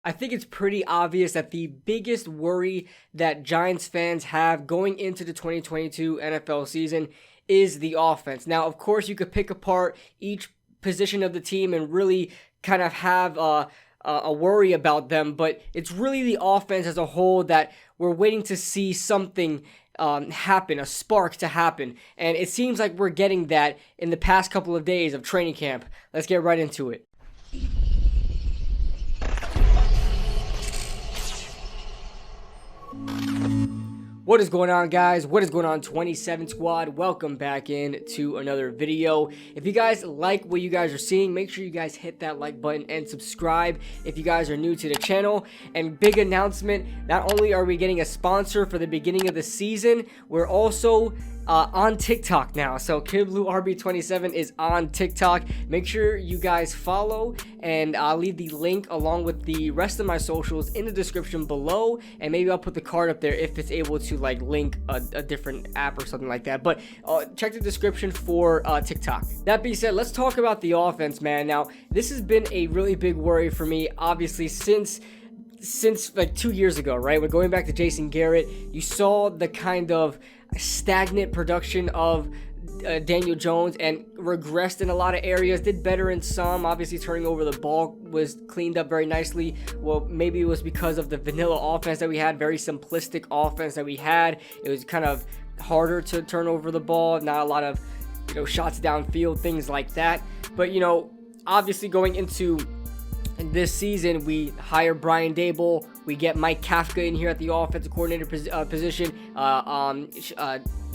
I think it's pretty obvious that the biggest worry that Giants fans have going into the 2022 NFL season is the offense. Now, of course, you could pick apart each position of the team and really kind of have a worry about them, but it's really the offense as a whole that we're waiting to see something happen, a spark to happen. And it seems like we're getting that in the past couple of days of training camp. Let's get right into it. What is going on, guys? What is going on, 27 Squad? Welcome back in to another video. If you guys like what you guys are seeing, make sure you guys hit that like button and subscribe if you guys are new to the channel. And big announcement, not only are we getting a sponsor for the beginning of the season, we're also on TikTok now. So Kid Blue RB27 is on TikTok. Make sure you guys follow, and I'll leave the link along with the rest of my socials in the description below, and maybe I'll put the card up there if it's able to like link a different app or something like that. But check the description for TikTok. That being said, let's talk about the offense, man. Now, this has been a really big worry for me, obviously, since like 2 years ago, right? When going back to Jason Garrett, you saw the kind of stagnant production of Daniel Jones and regressed in a lot of areas, did better in some. Obviously, turning over the ball was cleaned up very nicely. Well, maybe it was because of the vanilla offense that we had, very simplistic offense that we had. It was kind of harder to turn over the ball, not a lot of, shots downfield, things like that. But, obviously going into this season, we hire Brian Daboll. We get Mike Kafka in here at the offensive coordinator position.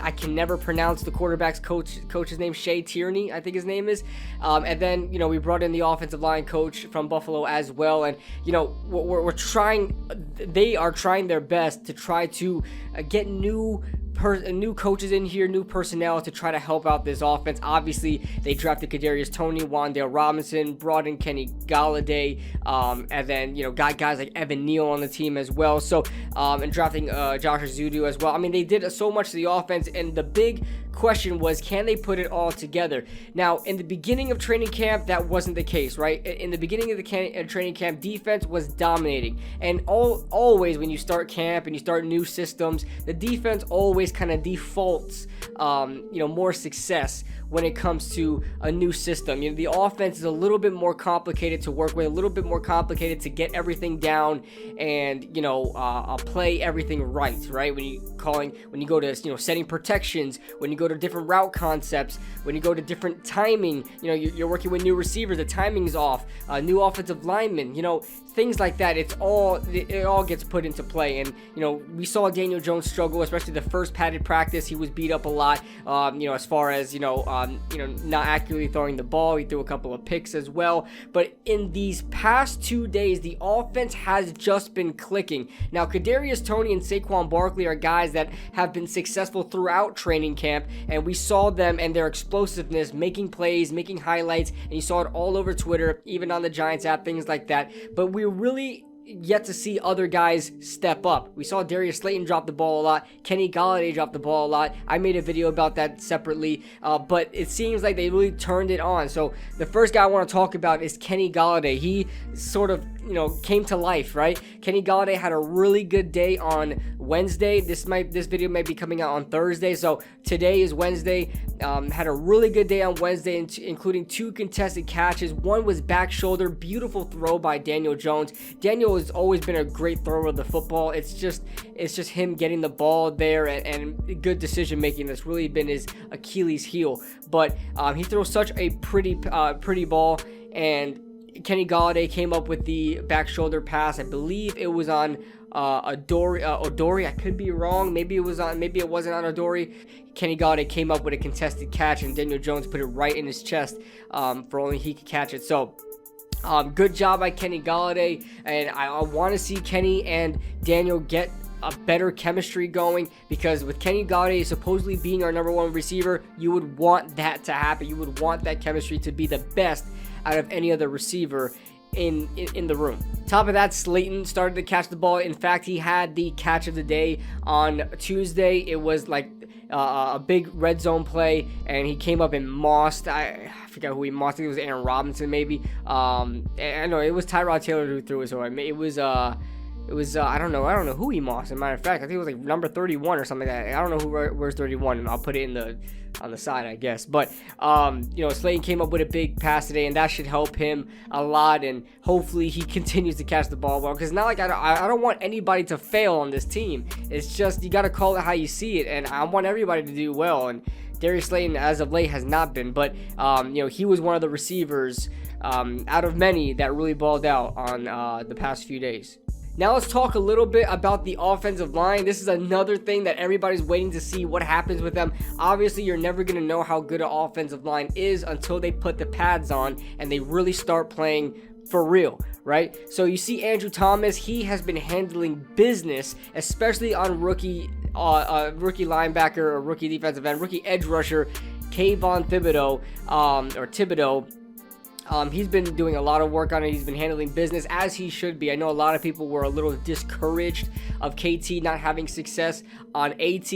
I can never pronounce the quarterback's coach's name, Shea Tierney, I think his name is. And then, we brought in the offensive line coach from Buffalo as well. And, we're trying, they are trying their best to try to get new coaches in here, new personnel to try to help out this offense. Obviously, they drafted Kadarius Toney, Wan'Dale Robinson, brought in Kenny Golladay, and then, got guys like Evan Neal on the team as well. So, and drafting Josh Azudu as well. I mean, they did so much to the offense, and the big question was, can they put it all together? Now, in the beginning of training camp, that wasn't the case, right? In the beginning of the training camp, defense was dominating, and always when you start camp and you start new systems, the defense always kind of defaults more success when it comes to a new system. The offense is a little bit more complicated to work with, a little bit more complicated to get everything down and play everything right? When you go to setting protections, when you go to different route concepts, when you go to different timing, you're working with new receivers, the timing's off, new offensive linemen, things like that. It all gets put into play. And we saw Daniel Jones struggle, especially the first padded practice. He was beat up a lot, as far as not accurately throwing the ball. He threw a couple of picks as well. But in these past 2 days, the offense has just been clicking. Now, Kadarius Toney and Saquon Barkley are guys that have been successful throughout training camp, and we saw them and their explosiveness, making plays, making highlights, and you saw it all over Twitter, even on the Giants app, things like that. But we're really yet to see other guys step up. We saw Darius Slayton drop the ball a lot. Kenny Golladay dropped the ball a lot. I made a video about that separately, but it seems like they really turned it on. So the first guy I want to talk about is Kenny Golladay. He sort of came to life, right? Kenny Golladay had a really good day on Wednesday. This video might be coming out on Thursday, so today is Wednesday. Had a really good day on Wednesday, including 2 contested catches. One was back shoulder, beautiful throw by Daniel Jones. Daniel has always been a great thrower of the football. It's just him getting the ball there and good decision making that's really been his Achilles heel. But he throws such a pretty ball, and Kenny Golladay came up with the back shoulder pass. I believe it was on Odori. I could be wrong. Maybe it wasn't on Odori. Kenny Golladay came up with a contested catch, and Daniel Jones put it right in his chest for only he could catch it. So good job by Kenny Golladay, and I want to see Kenny and Daniel get a better chemistry going, because with Kenny Golladay supposedly being our number 1 receiver, you would want that to happen. You would want that chemistry to be the best out of any other receiver in the room. Top of that, Slayton started to catch the ball. In fact, he had the catch of the day on Tuesday. It was like a big red zone play, and he came up and mossed. I forgot who he mossed. I think it was Aaron Robinson, maybe. I know it was Tyrod Taylor who threw it. So it was I don't know who he mossed. As a matter of fact, I think it was like number 31 or something like that. I don't know who wears 31, and I'll put it on the side, I guess. But Slayton came up with a big pass today, and that should help him a lot. And hopefully he continues to catch the ball well, because not like I don't want anybody to fail on this team. It's just you got to call it how you see it, and I want everybody to do well. And Darius Slayton, as of late, has not been, but he was one of the receivers out of many that really balled out on the past few days. Now let's talk a little bit about the offensive line. This is another thing that everybody's waiting to see what happens with them. Obviously, you're never going to know how good an offensive line is until they put the pads on and they really start playing for real, right? So you see Andrew Thomas, he has been handling business, especially on rookie linebacker or rookie defensive end, rookie edge rusher, Kayvon Thibodeaux. He's been doing a lot of work on it. He's been handling business as he should be. I know a lot of people were a little discouraged of KT not having success on AT,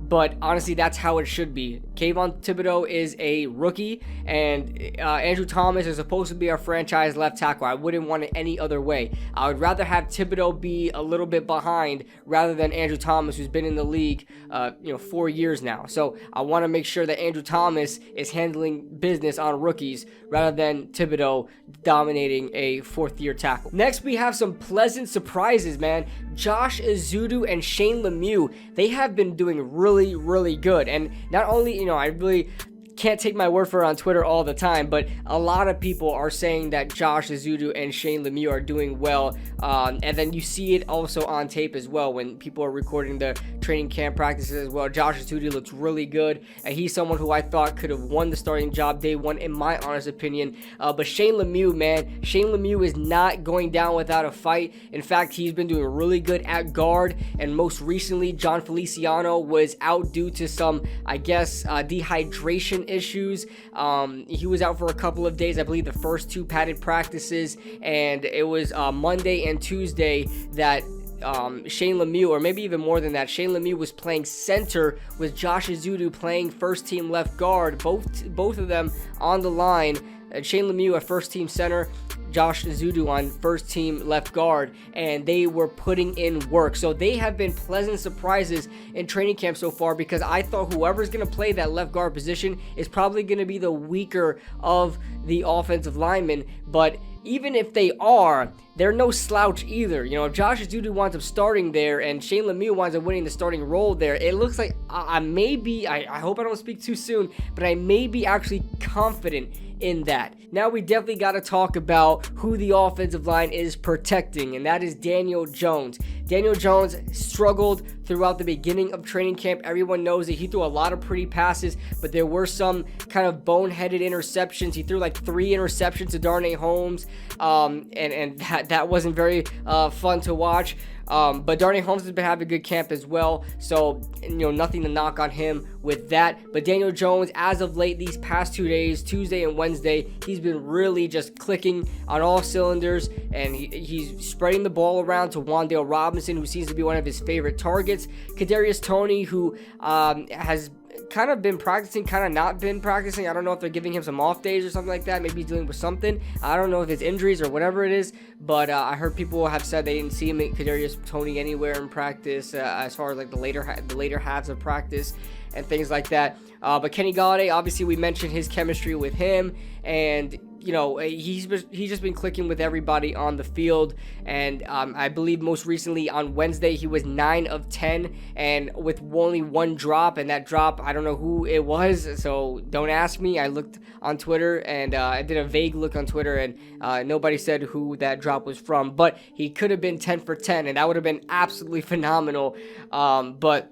but honestly, that's how it should be. Kayvon Thibodeaux is a rookie, and Andrew Thomas is supposed to be our franchise left tackle. I wouldn't want it any other way. I would rather have Thibodeaux be a little bit behind rather than Andrew Thomas, who's been in the league 4 years now. So I want to make sure that Andrew Thomas is handling business on rookies rather than Thibodeaux dominating a fourth-year tackle. Next, we have some pleasant surprises, man. Josh Azudu and Shane Lemieux, they have been doing really, really good. And not only, I really can't take my word for it on Twitter all the time, but a lot of people are saying that Josh Azudu and Shane Lemieux are doing well, and then you see it also on tape as well when people are recording the training camp practices as well. Josh Azudu looks really good, and he's someone who I thought could have won the starting job day one in my honest opinion, but Shane Lemieux is not going down without a fight. In fact, he's been doing really good at guard, and most recently John Feliciano was out due to some, I guess, dehydration issues. He was out for a couple of days, I believe the first two padded practices, and it was Monday and Tuesday that Shane Lemieux, or maybe even more than that, Shane Lemieux was playing center with Josh Azudu playing first team left guard, both of them on the line. Shane Lemieux at first team center, Josh Azudu on first team left guard, and they were putting in work. So they have been pleasant surprises in training camp so far, because I thought whoever's going to play that left guard position is probably going to be the weaker of the offensive linemen. But even if they are, they're no slouch either. If Josh Azudu winds up starting there and Shane Lemieux winds up winning the starting role there, it looks like I hope I don't speak too soon, but I may be actually confident in that. Now we definitely got to talk about who the offensive line is protecting, and that is Daniel Jones. Daniel Jones struggled throughout the beginning of training camp. Everyone knows that he threw a lot of pretty passes, but there were some kind of boneheaded interceptions. He threw like 3 interceptions to Darnay Holmes, and that wasn't very fun to watch. But Darnay Holmes has been having a good camp as well, so nothing to knock on him with that. But Daniel Jones, as of late, these past 2 days, Tuesday and Wednesday, he's been really just clicking on all cylinders, and he's spreading the ball around to Wan'Dale Robinson, who seems to be one of his favorite targets. Kadarius Toney, who has kind of been practicing, kind of not been practicing. I don't know if they're giving him some off days or something like that. Maybe he's dealing with something. I don't know if it's injuries or whatever it is, but I heard people have said they didn't see him at Kadarius Toney anywhere in practice as far as like the later halves of practice and things like that. But Kenny Golladay, obviously we mentioned his chemistry with him, and he's just been clicking with everybody on the field. And I believe most recently on Wednesday he was 9 of 10 and with only 1 drop, and that drop, I don't know who it was, so don't ask me. I looked on Twitter, and I did a vague look on Twitter, and nobody said who that drop was from, but he could have been 10 for 10, and that would have been absolutely phenomenal. But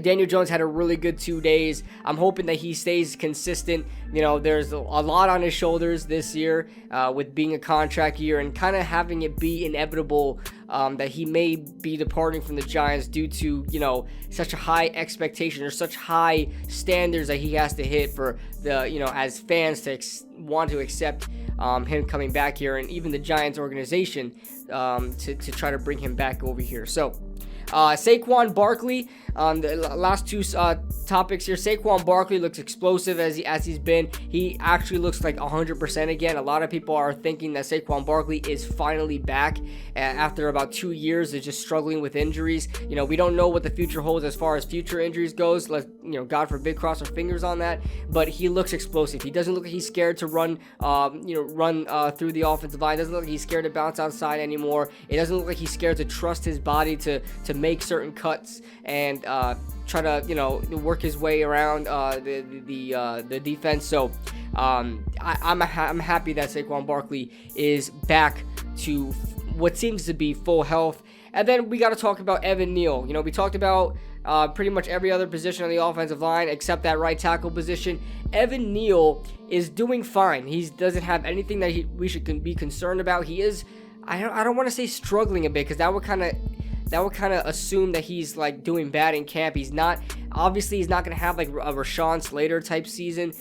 Daniel Jones had a really good 2 days. I'm hoping that he stays consistent. There's a lot on his shoulders this year with being a contract year and kind of having it be inevitable that he may be departing from the Giants due to, such a high expectation or such high standards that he has to hit for the, as fans to want to accept him coming back here, and even the Giants organization to try to bring him back over here. So Saquon Barkley, the last topics here. Saquon Barkley looks explosive as he's been. He actually looks like 100% again. A lot of people are thinking that Saquon Barkley is finally back after about 2 years of just struggling with injuries. We don't know what the future holds as far as future injuries goes. God forbid, cross our fingers on that. But he looks explosive. He doesn't look like he's scared to run through the offensive line. It doesn't look like he's scared to bounce outside anymore. It doesn't look like he's scared to trust his body to make certain cuts and try to work his way around the defense. So I'm happy that Saquon Barkley is back to what seems to be full health. And then we got to talk about Evan Neal. We talked about pretty much every other position on the offensive line except that right tackle position. Evan Neal is doing fine. He doesn't have anything that we should be concerned about. He is, I don't want to say struggling a bit, because that would kind of assume that he's like doing bad in camp. He's not. Obviously, he's not going to have like a Rashawn Slater type season.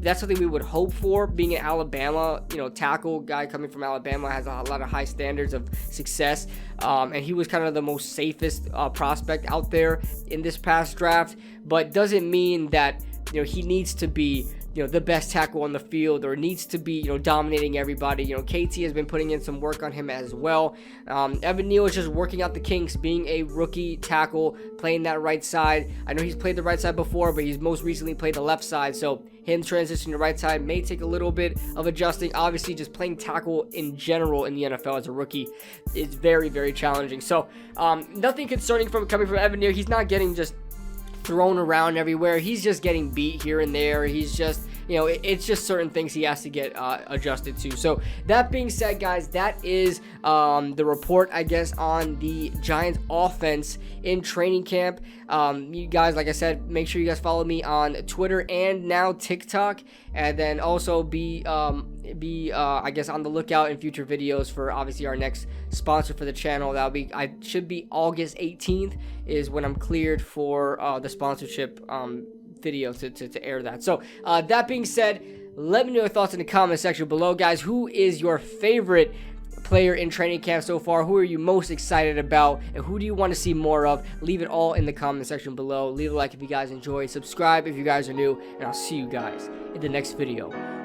That's something we would hope for, being an Alabama, tackle guy coming from Alabama, has a lot of high standards of success. And he was kind of the most safest prospect out there in this past draft, but doesn't mean that, he needs to be, the best tackle on the field, or needs to be, dominating everybody. KT has been putting in some work on him as well. Evan Neal is just working out the kinks, being a rookie tackle, playing that right side. I know he's played the right side before, but he's most recently played the left side. So him transitioning to right side may take a little bit of adjusting. Obviously, just playing tackle in general in the NFL as a rookie is very, very challenging. So nothing concerning coming from Evan Neal. He's not getting just thrown around everywhere. He's just getting beat here and there. He's just, it's just certain things he has to get adjusted to. So that being said, guys, that is the report, I guess, on the Giants offense in training camp. You guys, like I said, make sure you guys follow me on Twitter and now TikTok, and then also be I guess on the lookout in future videos for obviously our next sponsor for the channel. I should be August 18th is when I'm cleared for the sponsorship video to air that. So that being said, let me know your thoughts in the comment section below, guys. Who is your favorite player in training camp so far? Who are you most excited about, and who do you want to see more of? Leave it all in the comment section below. Leave a like if you guys enjoy, subscribe if you guys are new, and I'll see you guys in the next video.